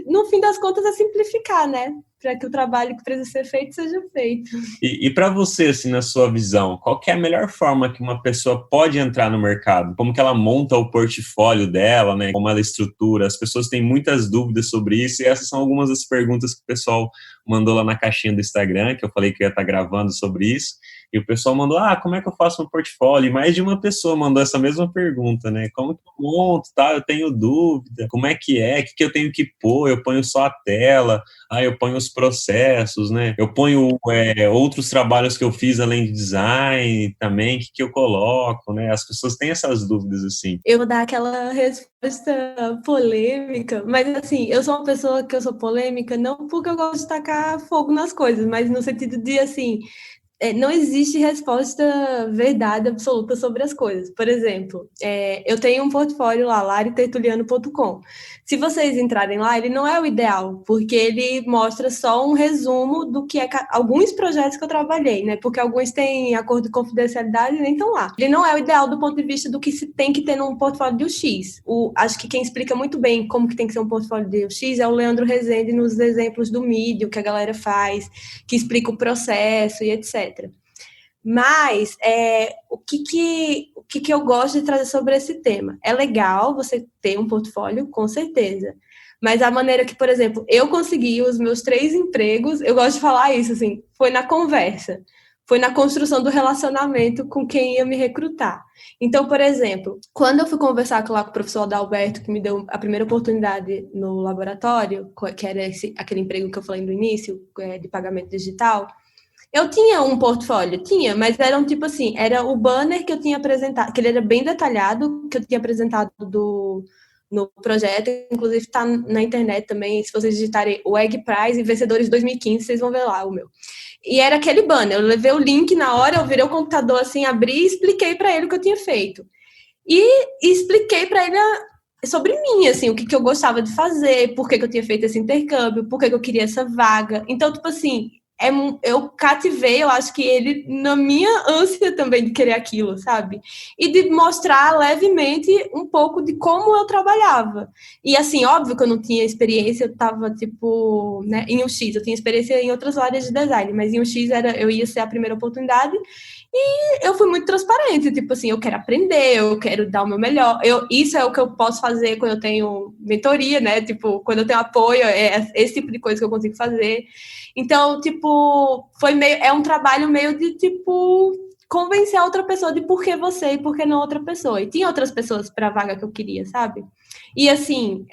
no fim das contas é simplificar, né? Para que o trabalho que precisa ser feito seja feito. E para você, assim, na sua visão, qual que é a melhor forma que uma pessoa pode entrar no mercado? Como que ela monta o portfólio dela, né? Como ela estrutura? As pessoas têm muitas dúvidas sobre isso e essas são algumas das perguntas que o pessoal mandou lá na caixinha do Instagram, que eu falei que eu ia estar gravando sobre isso. E o pessoal mandou, como é que eu faço um portfólio? E mais de uma pessoa mandou essa mesma pergunta, né? Como que eu monto, tá? Eu tenho dúvida. Como é que é? O que eu tenho que pôr? Eu ponho só a tela? Eu ponho os processos, né? Eu ponho outros trabalhos que eu fiz além de design também, o que eu coloco, né? As pessoas têm essas dúvidas, assim. Eu vou dar aquela resposta polêmica, mas assim, eu sou uma pessoa que eu sou polêmica não porque eu gosto de tacar fogo nas coisas, mas no sentido de, assim, não existe resposta verdade absoluta sobre as coisas. Por exemplo, eu tenho um portfólio lá, laritertuliano.com. Se vocês entrarem lá, ele não é o ideal, porque ele mostra só um resumo do que é alguns projetos que eu trabalhei, né? Porque alguns têm acordo de confidencialidade e nem estão lá. Ele não é o ideal do ponto de vista do que se tem que ter num portfólio de UX. Acho que quem explica muito bem como que tem que ser um portfólio de UX é o Leandro Rezende nos exemplos do Medium que a galera faz, que explica o processo e etc. Mas o que eu gosto de trazer sobre esse tema? É legal você ter um portfólio, com certeza. Mas a maneira que, por exemplo, eu consegui os meus 3 empregos, eu gosto de falar isso, assim, foi na conversa. Foi na construção do relacionamento com quem ia me recrutar. Então, por exemplo, quando eu fui conversar lá com o professor Adalberto, que me deu a primeira oportunidade no laboratório, que era aquele emprego que eu falei no início, de pagamento digital, eu tinha um portfólio, mas era tipo assim, era o banner que eu tinha apresentado, que ele era bem detalhado, que eu tinha apresentado no projeto, inclusive está na internet também, se vocês digitarem o Egg Prize e Vencedores 2015, vocês vão ver lá o meu. E era aquele banner, eu levei o link na hora, eu virei o computador assim, abri e expliquei para ele o que eu tinha feito. E expliquei para ele sobre mim, assim, o que eu gostava de fazer, por que eu tinha feito esse intercâmbio, por que eu queria essa vaga. Então, tipo assim, eu cativei, eu acho que ele, na minha ânsia também de querer aquilo, sabe? E de mostrar levemente um pouco de como eu trabalhava. E assim, óbvio que eu não tinha experiência, eu tava, tipo, né, em UX, eu tinha experiência em outras áreas de design, mas em UX eu ia ser a primeira oportunidade. E eu fui muito transparente, tipo assim, eu quero aprender, eu quero dar o meu melhor. Isso é o que eu posso fazer quando eu tenho mentoria, né? Tipo, quando eu tenho apoio, é esse tipo de coisa que eu consigo fazer. Então, tipo, é um trabalho meio de, tipo, convencer a outra pessoa de por que você e por que não outra pessoa. E tinha outras pessoas para a vaga que eu queria, sabe? E, assim,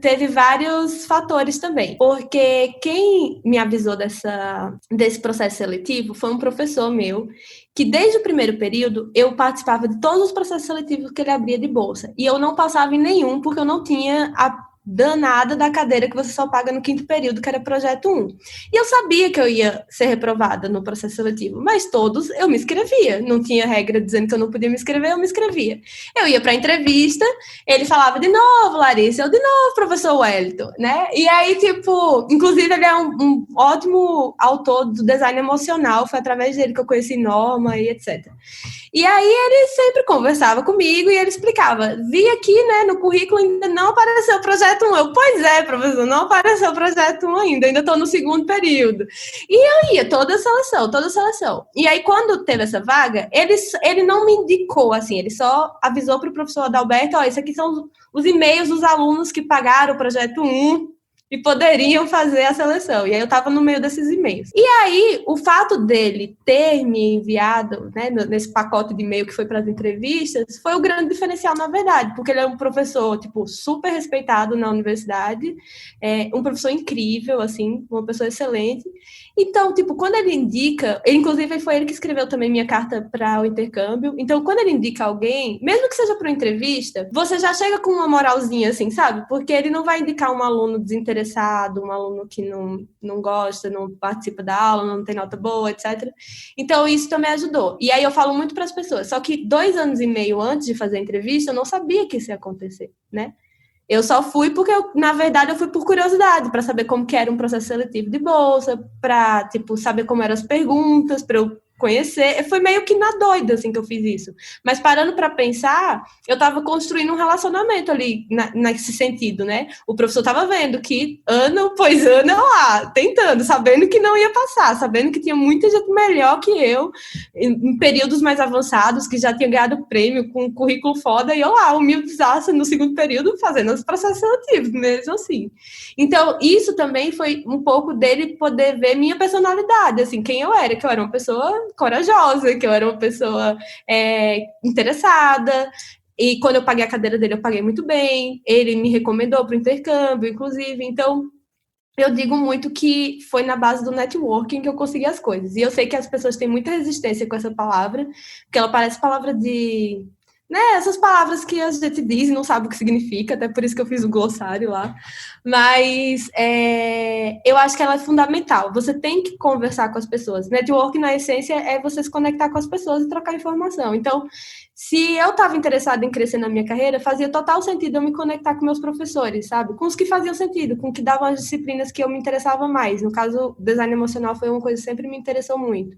teve vários fatores também. Porque quem me avisou desse processo seletivo foi um professor meu, que desde o primeiro período eu participava de todos os processos seletivos que ele abria de bolsa. E eu não passava em nenhum porque eu não tinha danada da cadeira que você só paga no 5º período, que era projeto 1. E eu sabia que eu ia ser reprovada no processo seletivo, mas todos eu me inscrevia. Não tinha regra dizendo que eu não podia me inscrever, eu me inscrevia. Eu ia para a entrevista, ele falava de novo, Larissa, eu de novo, professor Wellington, né? E aí, tipo, inclusive ele é um ótimo autor do design emocional, foi através dele que eu conheci Norma e etc. E aí ele sempre conversava comigo e ele explicava, vi aqui, né, no currículo ainda não apareceu o projeto 1. Eu, pois é, professor, não apareceu o projeto 1 ainda estou no 2º período. E eu ia, toda a seleção. E aí, quando teve essa vaga, ele não me indicou, assim, ele só avisou para o professor Adalberto, ó, isso aqui são os e-mails dos alunos que pagaram o projeto 1, e poderiam fazer a seleção. E aí eu estava no meio desses e-mails. E aí, o fato dele ter me enviado, né, nesse pacote de e-mail que foi para as entrevistas, foi o grande diferencial, na verdade, porque ele é um professor, tipo, super respeitado na universidade, um professor incrível, assim, uma pessoa excelente. Então, tipo, quando ele indica, inclusive foi ele que escreveu também minha carta para o intercâmbio, então quando ele indica alguém, mesmo que seja para uma entrevista, você já chega com uma moralzinha, assim, sabe? Porque ele não vai indicar um aluno desinteressado, um aluno que não gosta, não participa da aula, não tem nota boa, etc. Então, isso também ajudou. E aí eu falo muito para as pessoas, só que 2 anos e meio antes de fazer a entrevista, eu não sabia que isso ia acontecer, né? Eu só fui porque, na verdade, eu fui por curiosidade, para saber como que era um processo seletivo de bolsa, para, tipo, saber como eram as perguntas, para eu conhecer. Foi meio que na doida, assim, que eu fiz isso. Mas parando para pensar, eu estava construindo um relacionamento ali, nesse sentido, né? O professor estava vendo que ano após ano eu lá, tentando, sabendo que não ia passar, sabendo que tinha muita gente melhor que eu, em períodos mais avançados, que já tinha ganhado prêmio com um currículo foda, e eu lá, humildezaça, no 2º período, fazendo os processos seletivos, mesmo assim. Então, isso também foi um pouco dele poder ver minha personalidade, assim, quem eu era, que eu era uma pessoa corajosa, que eu era uma pessoa interessada, e quando eu paguei a cadeira dele, eu paguei muito bem, ele me recomendou para o intercâmbio, inclusive, então eu digo muito que foi na base do networking que eu consegui as coisas, e eu sei que as pessoas têm muita resistência com essa palavra, porque ela parece palavra de... né, essas palavras que a gente diz e não sabe o que significa, até por isso que eu fiz o glossário lá, mas eu acho que ela é fundamental, você tem que conversar com as pessoas, networking na essência é você se conectar com as pessoas e trocar informação, então se eu estava interessada em crescer na minha carreira, fazia total sentido eu me conectar com meus professores, sabe, com os que faziam sentido, com que davam as disciplinas que eu me interessava mais, no caso, design emocional foi uma coisa que sempre me interessou muito.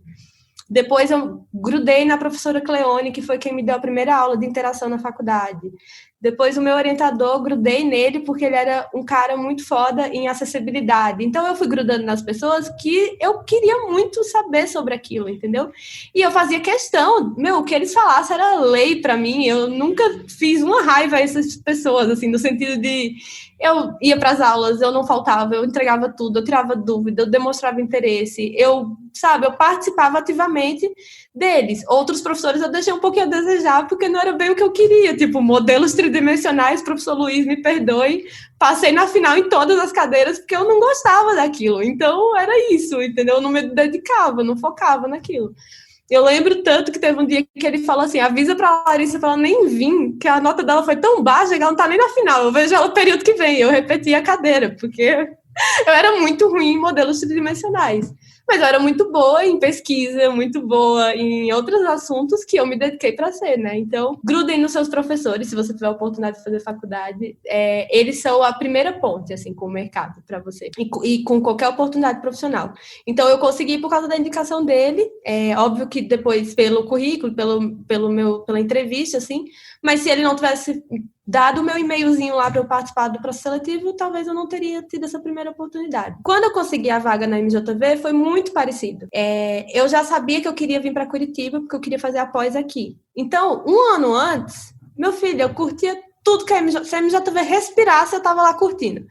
Depois eu grudei na professora Cleone, que foi quem me deu a primeira aula de interação na faculdade. Depois o meu orientador, grudei nele porque ele era um cara muito foda em acessibilidade. Então eu fui grudando nas pessoas que eu queria muito saber sobre aquilo, entendeu? E eu fazia questão, o que eles falassem era lei pra mim. Eu nunca fiz uma raiva a essas pessoas, assim, no sentido de... eu ia para as aulas, eu não faltava, eu entregava tudo, eu tirava dúvida, eu demonstrava interesse, eu participava ativamente deles. Outros professores eu deixei um pouquinho a desejar, porque não era bem o que eu queria, tipo, modelos tridimensionais, professor Luiz, me perdoe, passei na final em todas as cadeiras, porque eu não gostava daquilo, então era isso, entendeu? Eu não me dedicava, não focava naquilo. Eu lembro tanto que teve um dia que ele falou assim, avisa pra Larissa pra ela nem vir, que a nota dela foi tão baixa que ela não tá nem na final, eu vejo ela no período que vem, eu repeti a cadeira, porque eu era muito ruim em modelos tridimensionais. Mas eu era muito boa em pesquisa, muito boa em outros assuntos que eu me dediquei para ser, né? Então, grudem nos seus professores, se você tiver a oportunidade de fazer faculdade. Eles são a primeira ponte, assim, com o mercado para você. E com qualquer oportunidade profissional. Então, eu consegui por causa da indicação dele. Óbvio que depois, pelo currículo, pela entrevista, assim. Mas se ele não tivesse dado o meu e-mailzinho lá para eu participar do processo seletivo, talvez eu não teria tido essa primeira oportunidade. Quando eu consegui a vaga na MJV, foi muito parecido. Eu já sabia que eu queria vir para Curitiba, porque eu queria fazer a pós aqui. Então, um ano antes, meu filho, eu curtia tudo que a MJV respirasse, eu estava lá curtindo.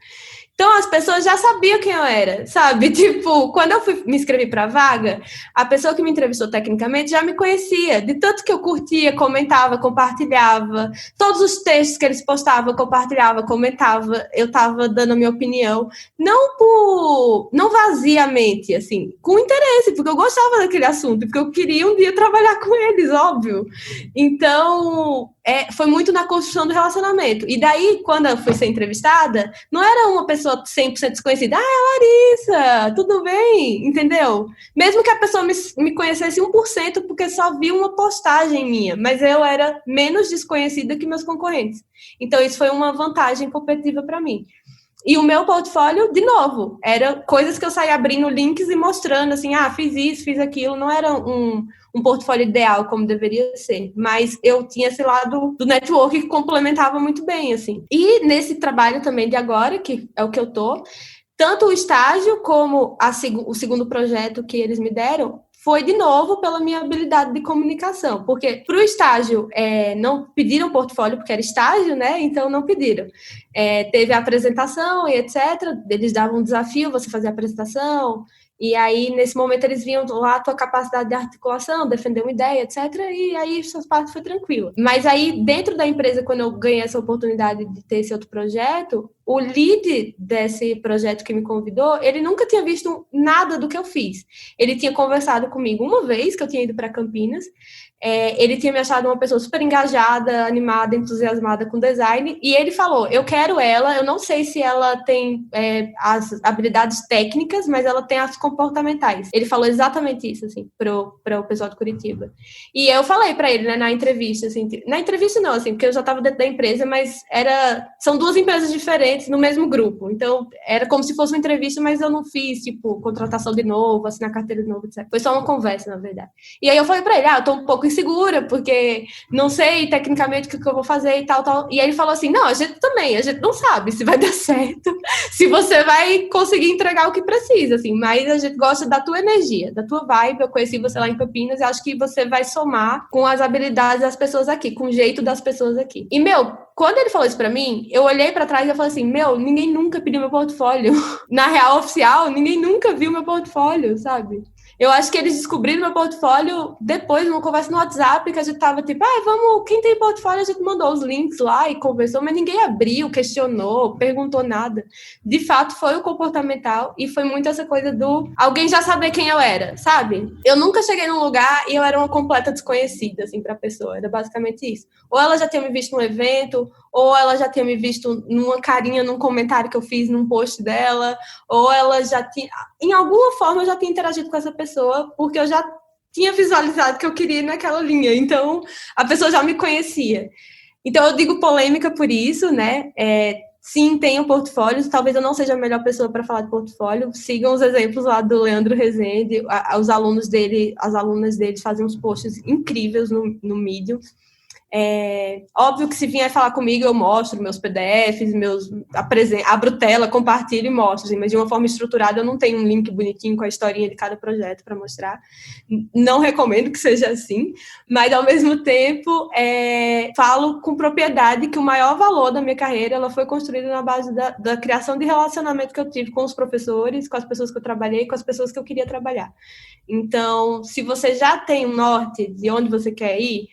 Então, as pessoas já sabiam quem eu era, sabe? Tipo, quando eu me inscrevi para a vaga, a pessoa que me entrevistou tecnicamente já me conhecia, de tanto que eu curtia, comentava, compartilhava, todos os textos que eles postavam, eu compartilhava, comentava, eu estava dando a minha opinião, não vaziamente, assim, com interesse, porque eu gostava daquele assunto, porque eu queria um dia trabalhar com eles, óbvio. Então, foi muito na construção do relacionamento. E daí, quando eu fui ser entrevistada, não era uma pessoa 100% desconhecida. Larissa, tudo bem? Entendeu? Mesmo que a pessoa me conhecesse 1%, porque só viu uma postagem minha, mas eu era menos desconhecida que meus concorrentes. Então, isso foi uma vantagem competitiva para mim. E o meu portfólio, de novo, era coisas que eu saía abrindo links e mostrando, assim, fiz isso, fiz aquilo. Não era um portfólio ideal, como deveria ser. Mas eu tinha esse lado do network que complementava muito bem, assim. E nesse trabalho também de agora, que é o que eu tô, tanto o estágio como o segundo projeto que eles me deram, foi, de novo, pela minha habilidade de comunicação. Porque para o estágio, não pediram portfólio, porque era estágio, né? Então, não pediram. Teve a apresentação e etc. Eles davam um desafio, você fazia a apresentação. E aí, nesse momento, eles viam lá a tua capacidade de articulação, defender uma ideia, etc. E aí, essa parte foi tranquila. Mas aí, dentro da empresa, quando eu ganhei essa oportunidade de ter esse outro projeto, o lead desse projeto que me convidou, ele nunca tinha visto nada do que eu fiz. Ele tinha conversado comigo uma vez, que eu tinha ido para Campinas. Ele tinha me achado uma pessoa super engajada, animada, entusiasmada com design, e ele falou, eu quero ela, eu não sei se ela tem as habilidades técnicas, mas ela tem as comportamentais. Ele falou exatamente isso, assim, para o pessoal de Curitiba. E eu falei para ele, né, na entrevista, assim, na entrevista não, assim, porque eu já estava dentro da empresa, mas são duas empresas diferentes no mesmo grupo, então era como se fosse uma entrevista, mas eu não fiz, tipo, contratação de novo, assinar carteira de novo, etc. Foi só uma conversa, na verdade. E aí eu falei para ele, eu tô um pouco insegura, porque não sei tecnicamente o que eu vou fazer e tal. E aí ele falou assim, não, a gente não sabe se vai dar certo, se você vai conseguir entregar o que precisa, assim, mas a gente gosta da tua energia, da tua vibe. Eu conheci você lá em Campinas e acho que você vai somar com as habilidades das pessoas aqui, com o jeito das pessoas aqui. E, quando ele falou isso pra mim, eu olhei pra trás e eu falei assim, ninguém nunca pediu meu portfólio. Na real oficial, ninguém nunca viu meu portfólio, sabe? Eu acho que eles descobriram meu portfólio depois, numa conversa no WhatsApp, que a gente tava tipo, quem tem portfólio, a gente mandou os links lá e conversou, mas ninguém abriu, questionou, perguntou nada. De fato, foi o comportamental e foi muito essa coisa do alguém já saber quem eu era, sabe? Eu nunca cheguei num lugar e eu era uma completa desconhecida, assim, pra pessoa. Era basicamente isso. Ou ela já tinha me visto num evento, ou ela já tinha me visto numa carinha, num comentário que eu fiz num post dela, ou ela já tinha... Em alguma forma, eu já tinha interagido com essa pessoa, porque eu já tinha visualizado que eu queria ir naquela linha. Então, a pessoa já me conhecia. Então, eu digo polêmica por isso, né? Sim, tenho portfólios. Talvez eu não seja a melhor pessoa para falar de portfólio. Sigam os exemplos lá do Leandro Rezende. Os alunos dele, as alunas dele fazem uns posts incríveis no Medium. Óbvio que se vier falar comigo, eu mostro meus PDFs, abro tela, compartilho e mostro, assim, mas de uma forma estruturada. Eu não tenho um link bonitinho com a historinha de cada projeto para mostrar. Não recomendo que seja assim, mas ao mesmo tempo falo com propriedade que o maior valor da minha carreira ela foi construída na base da criação de relacionamento que eu tive com os professores, com as pessoas que eu trabalhei, com as pessoas que eu queria trabalhar. Então, se você já tem um norte de onde você quer ir,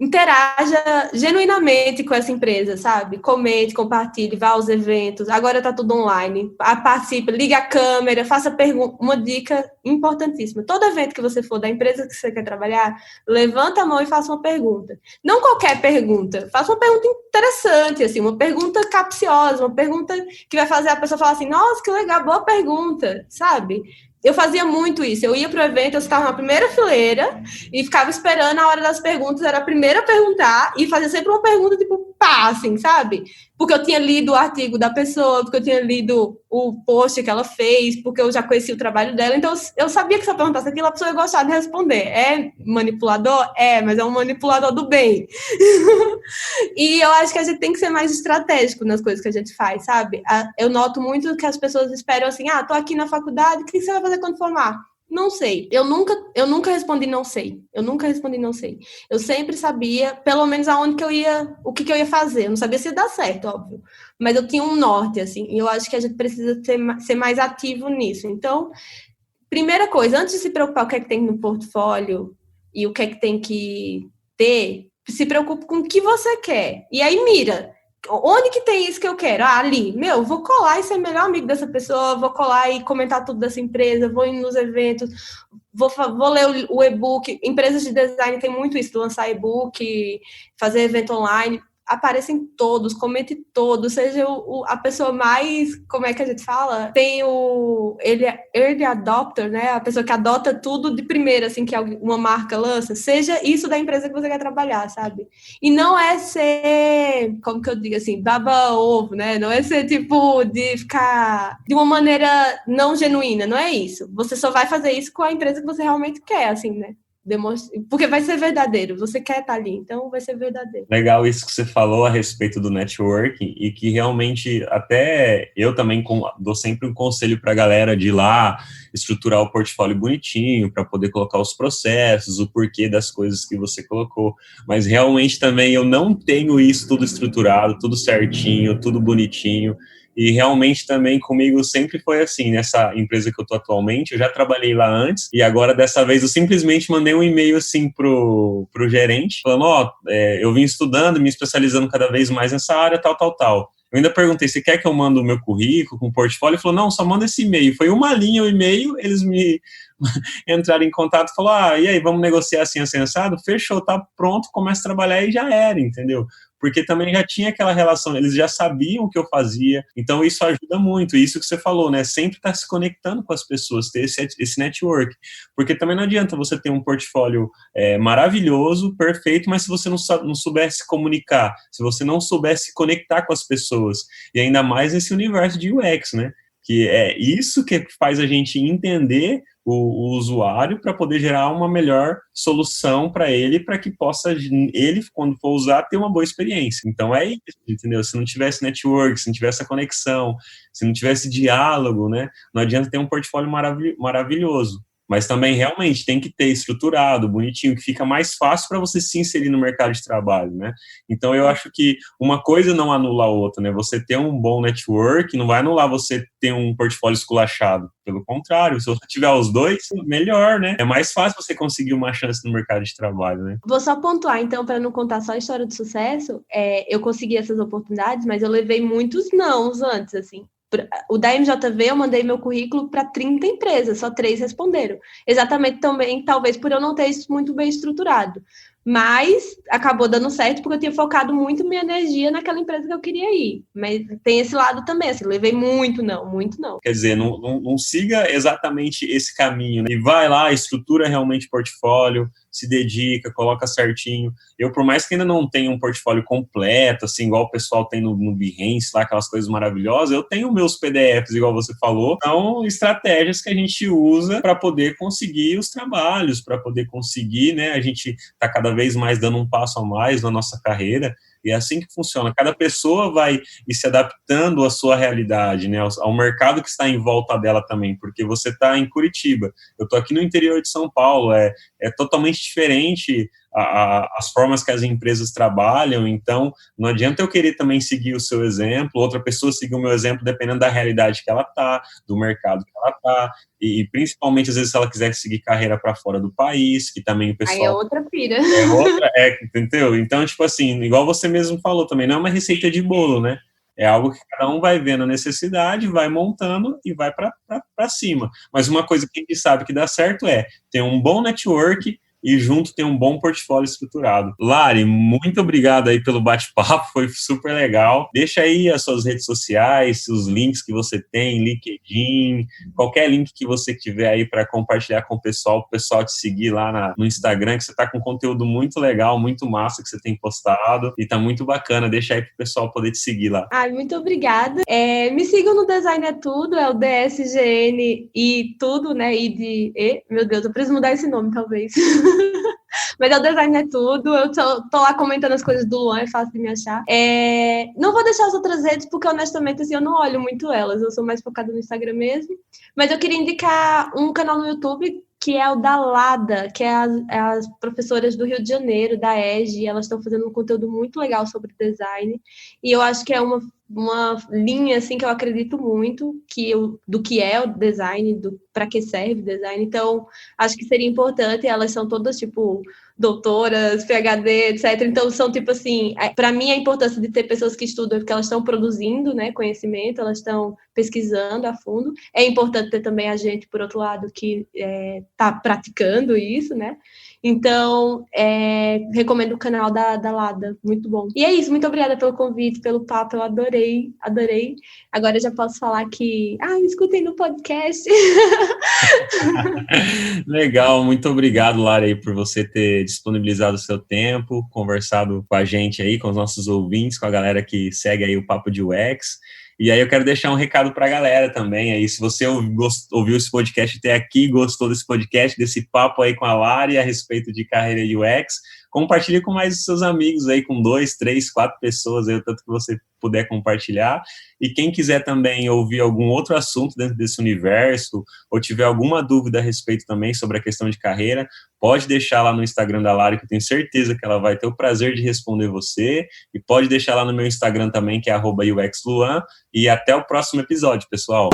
interaja genuinamente com essa empresa, sabe? Comente, compartilhe, vá aos eventos. Agora tá tudo online. Participe, ligue a câmera, faça pergunta. Uma dica importantíssima. Todo evento que você for da empresa que você quer trabalhar, levanta a mão e faça uma pergunta. Não qualquer pergunta. Faça uma pergunta interessante, assim, uma pergunta capciosa, uma pergunta que vai fazer a pessoa falar assim, nossa, que legal, boa pergunta, sabe? Eu fazia muito isso. Eu ia para o evento, eu ficava na primeira fileira e ficava esperando a hora das perguntas. Era a primeira a perguntar e fazia sempre uma pergunta tipo, assim, sabe? Porque eu tinha lido o artigo da pessoa, porque eu tinha lido o post que ela fez, porque eu já conhecia o trabalho dela. Então, eu sabia que se eu perguntasse aquilo, a pessoa ia gostar de responder. É manipulador? Mas é um manipulador do bem. E eu acho que a gente tem que ser mais estratégico nas coisas que a gente faz, sabe? Eu noto muito que as pessoas esperam assim, tô aqui na faculdade, o que você vai fazer quando formar? Não sei. Eu nunca respondi não sei. Eu sempre sabia, pelo menos aonde que eu ia, o que eu ia fazer. Eu não sabia se ia dar certo, óbvio. Mas eu tinha um norte, assim. E eu acho que a gente precisa ser mais ativo nisso. Então, primeira coisa, antes de se preocupar o que é que tem no portfólio e o que é que tem que ter, se preocupe com o que você quer. E aí mira. Onde que tem isso que eu quero? Ali. Vou colar e ser melhor amigo dessa pessoa, vou colar e comentar tudo dessa empresa, vou ir nos eventos, vou ler o e-book. Empresas de design tem muito isso, de lançar e-book, fazer evento online. Aparecem todos, comente todos, seja a pessoa mais, como é que a gente fala? Tem o early adopter, né? A pessoa que adota tudo de primeira, assim, que uma marca lança. Seja isso da empresa que você quer trabalhar, sabe? E não é ser, como que eu digo assim, baba-ovo, né? Não é ser, tipo, de ficar de uma maneira não genuína, não é isso. Você só vai fazer isso com a empresa que você realmente quer, assim, né? Porque vai ser verdadeiro, você quer estar ali, então vai ser verdadeiro. Legal isso que você falou a respeito do networking e que realmente até eu também dou sempre um conselho para a galera de ir lá estruturar o portfólio bonitinho para poder colocar os processos, o porquê das coisas que você colocou, mas realmente também eu não tenho isso tudo estruturado, tudo certinho, tudo bonitinho. E realmente também comigo sempre foi assim, nessa empresa que eu tô atualmente, eu já trabalhei lá antes, e agora dessa vez eu simplesmente mandei um e-mail assim pro gerente, falando, eu vim estudando, me especializando cada vez mais nessa área, tal. Eu ainda perguntei, você quer que eu mande o meu currículo com portfólio? Ele falou, não, só manda esse e-mail. Foi uma linha o e-mail, eles me entraram em contato e falaram, e aí, vamos negociar assim, assado? Fechou, tá pronto, começa a trabalhar e já era, entendeu? Porque também já tinha aquela relação, eles já sabiam o que eu fazia, então isso ajuda muito, isso que você falou, né, sempre estar se conectando com as pessoas, ter esse network, porque também não adianta você ter um portfólio maravilhoso, perfeito, mas se você não souber se comunicar, se você não souber se conectar com as pessoas, e ainda mais nesse universo de UX, né, que é isso que faz a gente entender o usuário para poder gerar uma melhor solução para ele, para que possa ele, quando for usar, ter uma boa experiência. Então é isso, entendeu? Se não tivesse network, se não tivesse a conexão, se não tivesse diálogo, né, não adianta ter um portfólio maravilhoso. Mas também realmente tem que ter estruturado, bonitinho, que fica mais fácil para você se inserir no mercado de trabalho, né? Então eu acho que uma coisa não anula a outra, né? Você ter um bom network não vai anular você ter um portfólio esculachado. Pelo contrário, se você tiver os dois, melhor, né? É mais fácil você conseguir uma chance no mercado de trabalho, né? Vou só pontuar, então, para não contar só a história de sucesso, eu consegui essas oportunidades, mas eu levei muitos nãos antes, assim. O da MJV, eu mandei meu currículo para 30 empresas, só 3 responderam. Exatamente também, talvez por eu não ter isso muito bem estruturado. Mas acabou dando certo porque eu tinha focado muito minha energia naquela empresa que eu queria ir. Mas tem esse lado também, assim, levei muito não. Quer dizer, não siga exatamente esse caminho, né? E vai lá, estrutura realmente o portfólio, se dedica, coloca certinho. Eu, por mais que ainda não tenha um portfólio completo, assim, igual o pessoal tem no Behance, lá, aquelas coisas maravilhosas, eu tenho meus PDFs, igual você falou. São estratégias que a gente usa para poder conseguir os trabalhos, para poder conseguir, né? A gente está cada vez mais dando um passo a mais na nossa carreira. E é assim que funciona. Cada pessoa vai ir se adaptando à sua realidade, né, ao mercado que está em volta dela também, porque você está em Curitiba, eu estou aqui no interior de São Paulo, é totalmente diferente as formas que as empresas trabalham, então não adianta eu querer também seguir o seu exemplo, outra pessoa seguir o meu exemplo, dependendo da realidade que ela está, do mercado que ela está, e principalmente às vezes se ela quiser seguir carreira para fora do país, que também o pessoal... Aí é outra pira. Entendeu? Então, tipo assim, igual você mesmo falou também, não é uma receita de bolo, né? É algo que cada um vai vendo a necessidade, vai montando e vai para cima. Mas uma coisa que a gente sabe que dá certo é ter um bom network e junto ter um bom portfólio estruturado. Lari, muito obrigado aí pelo bate-papo, foi super legal. Deixa aí as suas redes sociais, os links que você tem, LinkedIn, qualquer link que você tiver aí para compartilhar com o pessoal te seguir lá no Instagram, que você está com conteúdo muito legal, muito massa que você tem postado e tá muito bacana. Deixa aí pro pessoal poder te seguir lá. Muito obrigada. Me sigam no Design é Tudo, é o DSGN e tudo, né? Meu Deus, eu preciso mudar esse nome, talvez. Mas o design é tudo. Eu tô lá comentando as coisas do Luan, é fácil de me achar. Não vou deixar as outras redes, porque honestamente, assim, eu não olho muito elas. Eu sou mais focada no Instagram mesmo. Mas eu queria indicar um canal no YouTube, que é o da Lada, que é as professoras do Rio de Janeiro, da EG. Elas estão fazendo um conteúdo muito legal sobre design. E eu acho que é uma linha, assim, que eu acredito muito, do que é o design, para que serve o design. Então, acho que seria importante. Elas são todas, tipo, doutoras, PhD, etc. Então, são, tipo assim, para mim, a importância de ter pessoas que estudam, porque elas estão produzindo, né, conhecimento, elas estão pesquisando a fundo. É importante ter também a gente, por outro lado, que está praticando isso, né? Então, recomendo o canal da Lada, muito bom. E é isso, muito obrigada pelo convite, pelo papo, eu adorei. Agora eu já posso falar que, me escutem no podcast. Legal, muito obrigado, Lara, aí, por você ter disponibilizado o seu tempo, conversado com a gente aí, com os nossos ouvintes, com a galera que segue aí o Papo de UX. E aí eu quero deixar um recado para a galera também aí, se você ouviu esse podcast até aqui, gostou desse podcast, desse papo aí com a Lara a respeito de carreira UX, compartilhe com mais os seus amigos aí, com 2, 3, 4 pessoas aí, o tanto que você puder compartilhar. E quem quiser também ouvir algum outro assunto dentro desse universo, ou tiver alguma dúvida a respeito também sobre a questão de carreira, pode deixar lá no Instagram da Lara, que eu tenho certeza que ela vai ter o prazer de responder você, e pode deixar lá no meu Instagram também, que é @uxluan, e até o próximo episódio, pessoal.